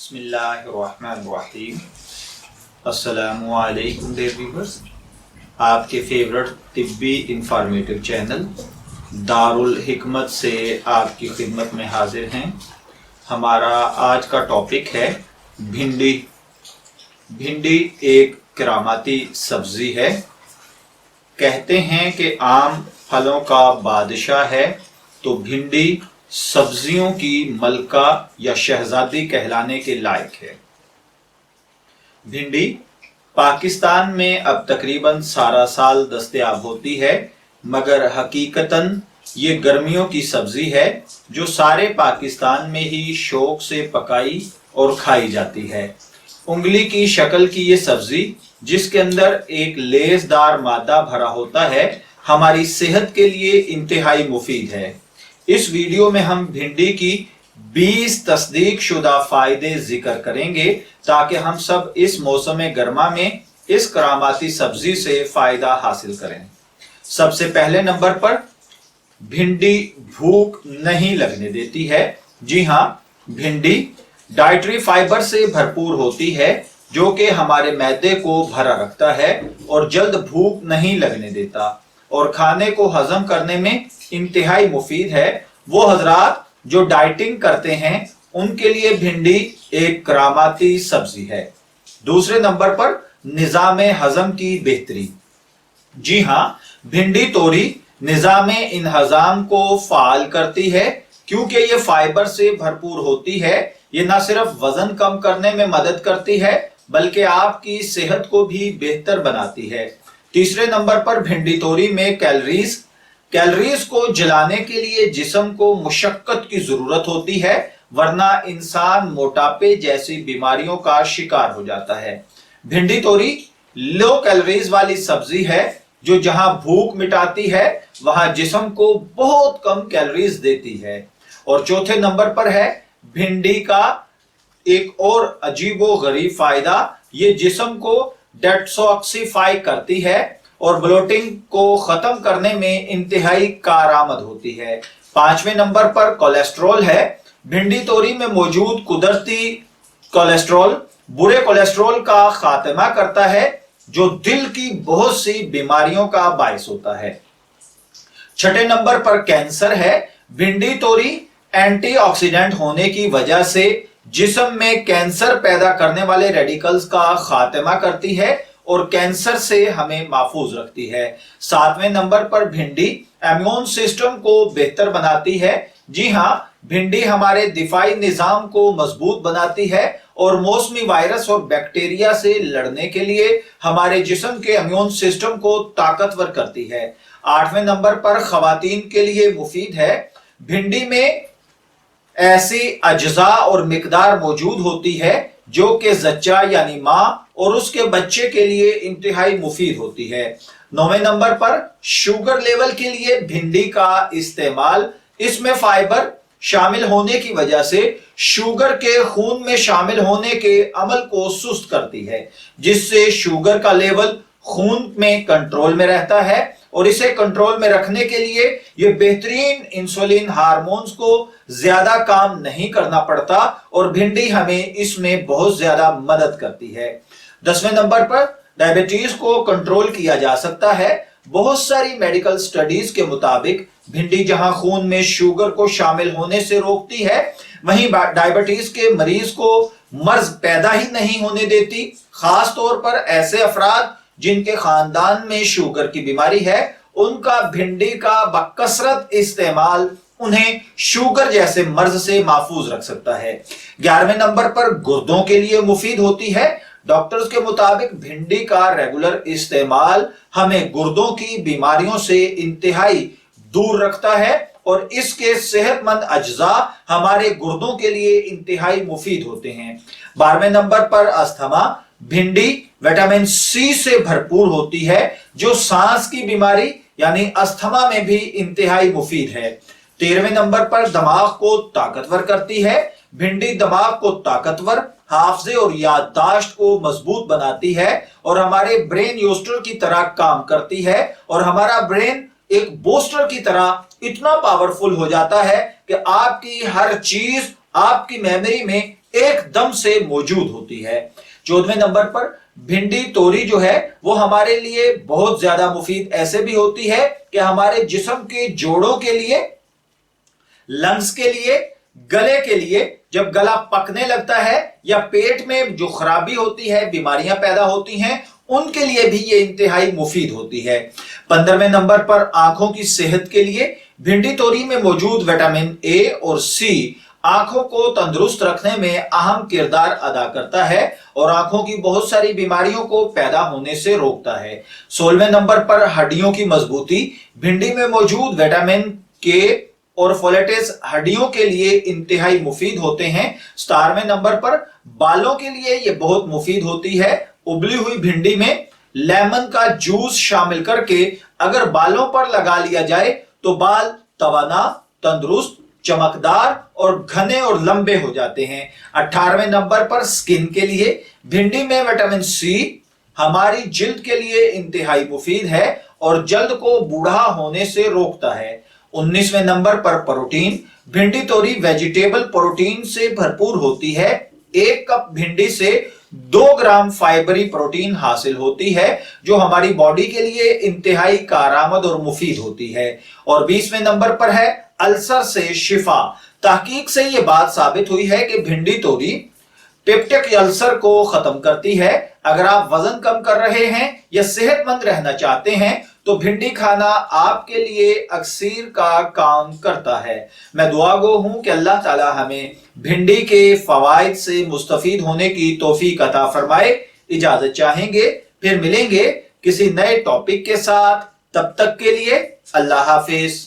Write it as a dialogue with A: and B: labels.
A: बिस्मिल्लाहिर्रहमानिर्रहीम। अस्सलामुअलैकुम dear viewers, आपके फेवरेट तिब्बी इंफॉर्मेटिव चैनल दारुल हिकमत से आपकी खिदमत में हाजिर हैं। हमारा आज का टॉपिक है भिंडी। भिंडी एक करामाती सब्जी है। कहते हैं कि आम फलों का बादशाह है, तो भिंडी सब्जियों की मलका या शहजादी कहलाने के लायक है। भिंडी पाकिस्तान में अब तकरीबन सारा साल दस्तयाब होती है, मगर हकीकतन ये गर्मियों की सब्जी है जो सारे पाकिस्तान में ही शौक से पकाई और खाई जाती है। उंगली की शक्ल की ये सब्जी, जिसके अंदर एक लेसदार मादा भरा होता है, हमारी सेहत के लिए इंतहाई मुफीद है। इस वीडियो में हम भिंडी की 20 तस्दीक शुदा फायदे जिक्र करेंगे ताकि हम सब इस मौसम गर्मा में इस करामाती सब्जी से फायदा हासिल करें। सबसे पहले नंबर पर, भिंडी भूख नहीं लगने देती है। जी हाँ, भिंडी डाइटरी फाइबर से भरपूर होती है जो कि हमारे मैदे को भरा रखता है और जल्द भूख नहीं लगने देता और खाने को हजम करने में इंतहाई मुफीद है। वो हजरात जो डाइटिंग करते हैं उनके लिए भिंडी एक करामाती सब्जी है। दूसरे नंबर पर, निजाम हजम की बेहतरी। जी हाँ, भिंडी तोरी निजाम इन्हजाम को फाल करती है क्योंकि ये फाइबर से भरपूर होती है। ये न सिर्फ वजन कम करने में मदद करती है बल्कि आपकी सेहत को भी बेहतर बनाती है। तीसरे नंबर पर, भिंडी तोरी में कैलोरीज को जलाने के लिए जिस्म को मुशक्कत की जरूरत होती है, वरना इंसान मोटापे जैसी बीमारियों का शिकार हो जाता है। भिंडी तोरी लो कैलोरीज वाली सब्जी है जो जहां भूख मिटाती है वहां जिस्म को बहुत कम कैलोरीज देती है। और चौथे नंबर पर है भिंडी का एक और अजीबो गरीब फायदा, ये जिस्म को डेटॉक्सिफाई करती है और ब्लोटिंग को खत्म करने में इंतहाई कारआमद होती है। पांचवें नंबर पर कोलेस्ट्रॉल है। भिंडी तोरी में मौजूद कुदरती कोलेस्ट्रॉल बुरे कोलेस्ट्रॉल का खात्मा करता है जो दिल की बहुत सी बीमारियों का बायस होता है। छठे नंबर पर कैंसर है। भिंडी तोरी एंटीऑक्सीडेंट होने की वजह से जिस्म में कैंसर पैदा करने वाले रेडिकल्स का खात्मा करती है और कैंसर से हमें महफूज रखती है। सातवें नंबर पर, भिंडी इम्यून सिस्टम को बेहतर बनाती है। जी हाँ, भिंडी हमारे दिफाई निजाम को मजबूत बनाती है और मौसमी वायरस और बैक्टीरिया से लड़ने के लिए हमारे जिस्म के इम्यून सिस्टम को ताकतवर करती है। आठवें नंबर पर, खवातीन के लिए मुफीद है। भिंडी में ऐसी अज्जा और मिकदार मौजूद होती है जो कि जच्चा यानी माँ और उसके बच्चे के लिए इंतहाई मुफीद होती है। नौवें नंबर पर, शुगर लेवल के लिए भिंडी का इस्तेमाल। इसमें फाइबर शामिल होने की वजह से शुगर के खून में शामिल होने के अमल को सुस्त करती है, जिससे शुगर का लेवल खून में कंट्रोल में रहता है और इसे कंट्रोल में रखने के लिए ये बेहतरीन इंसुलिन हार्मोन्स को ज्यादा काम नहीं करना पड़ता और भिंडी हमें इसमें बहुत ज्यादा मदद करती है। 10वें नंबर पर, डायबिटीज को कंट्रोल किया जा सकता है। बहुत सारी मेडिकल स्टडीज के मुताबिक भिंडी जहां खून में शुगर को शामिल होने से रोकती है, वहीं डायबिटीज के मरीज को मर्ज पैदा ही नहीं होने देती। खास तौर पर ऐसे अफराद जिनके खानदान में शुगर की बीमारी है, उनका भिंडी का बकसरत इस्तेमाल उन्हें शुगर जैसे मर्ज से महफूज रख सकता है। 11वें नंबर पर, गुर्दों के लिए मुफीद होती है। डॉक्टर्स के मुताबिक भिंडी का रेगुलर इस्तेमाल हमें गुर्दों की बीमारियों से इंतहाई दूर रखता है और इसके सेहतमंद अज्जा हमारे गुर्दों के लिए इंतहाई मुफीद होते हैं। 12वें नंबर पर, अस्थमा। भिंडी विटामिन सी से भरपूर होती है जो सांस की बीमारी यानी अस्थमा में भी इंतहाई मुफीद है। 13वें नंबर पर, दिमाग को ताकतवर करती है। भिंडी दिमाग को ताकतवर, हाफजे और याददाश्त को मजबूत बनाती है और हमारे ब्रेन यूस्टर की तरह काम करती है और हमारा ब्रेन एक बूस्टर की तरह इतना पावरफुल हो जाता है कि आपकी हर चीज आपकी मेमोरी में एकदम से मौजूद होती है। 14वें नंबर पर भिंडी तोरी जो है वो हमारे लिए बहुत ज्यादा मुफीद ऐसे भी होती है कि हमारे जिस्म के जोड़ों के लिए, लंग्स के लिए, गले के लिए, जब गला पकने लगता है या पेट में जो खराबी होती है, बीमारियां पैदा होती हैं, उनके लिए भी ये इंतहाई मुफीद होती है। 15वें नंबर पर आंखों की सेहत के लिए भिंडी तोरी में मौजूद विटामिन ए और सी आंखों को तंदुरुस्त रखने में अहम किरदार अदा करता है और आंखों की बहुत सारी बीमारियों को पैदा होने से रोकता है। 16वें नंबर पर हड्डियों की मजबूती, भिंडी में मौजूद विटामिन के और फोलेट्स हड्डियों के लिए इंतहाई मुफीद होते हैं। 17वें नंबर पर बालों के लिए ये बहुत मुफीद होती है। उबली हुई भिंडी में लेमन का जूस शामिल करके अगर बालों पर लगा लिया जाए तो बाल तवाना, तंदुरुस्त, चमकदार और घने और लंबे हो जाते हैं। 18वें नंबर पर स्किन के लिए भिंडी में विटामिन सी हमारी जिल्द के लिए इंतहाई मुफीद है और जल्द को बूढ़ा होने से रोकता है। 19वें नंबर पर प्रोटीन, भिंडी तोरी वेजिटेबल प्रोटीन से भरपूर होती है। 1 कप भिंडी से 2 ग्राम फाइबरी प्रोटीन हासिल होती है जो हमारी बॉडी के लिए इंतहाई कारआमद और मुफीद होती है। और 20वें नंबर पर है अल्सर से शिफा। तहकीक से यह बात साबित हुई है कि भिंडी तोरी पेप्टिक अल्सर को खत्म करती है। अगर आप वजन कम कर रहे हैं या सेहतमंद रहना चाहते हैं तो भिंडी खाना आपके लिए अक्सीर का काम करता है। मैं दुआ गो हूं कि अल्लाह ताला हमें भिंडी के फवाइद से मुस्तफीद होने की तौफीक अता फरमाए। इजाजत चाहेंगे, फिर मिलेंगे किसी नए टॉपिक के साथ। तब तक के लिए अल्लाह हाफिज।